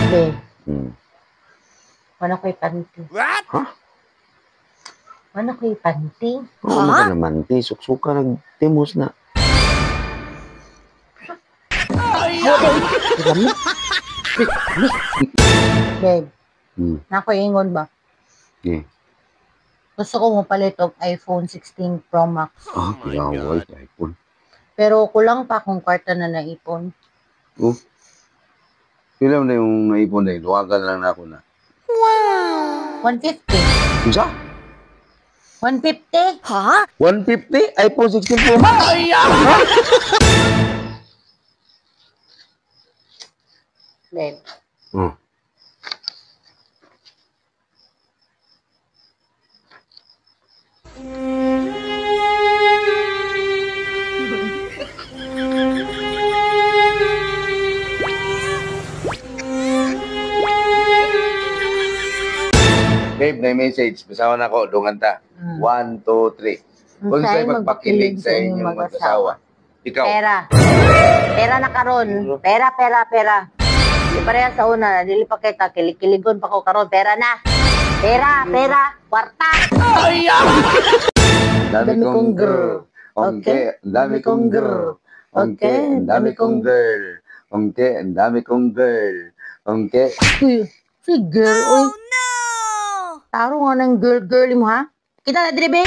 Be, Hmm. wala ko'y panty. What? Ha? Wala ko'y panty. Oo mo ka naman, ti. Suksuka nagtimos na. Babe, Hmm. nakuingon ba? Okay. Gusto ko mo palit og iPhone 16 Pro Max. Ah, kiyaway. iPhone. Pero kulang pa akong kwarta na naipon. Oh. Kailan na yung naipon na yun? Luwagan lang na ako na. 150. Isa? 150? 150? iPhone 16 Pro Max? Babe, Hmm. Babe, may message. Basawan ako. Dungan ta. 1, 2, 3. Kung sa'yo magpakilig sa inyong mag-asawa. Ikaw. Pera. Pera na karon. Pera. Di pareha sa una. Dili pa kita. Kilig-kiligon pa ko karon. Pera na. Pera. Kwarta. Dami kong girl. Okay, ang dami kong girl. Okay, ang dami kong girl. Okay, ang dami kong girl. Okay. Uy, si girl. Uy. Taro nga ng girl mo ha. Kita na dili, babe.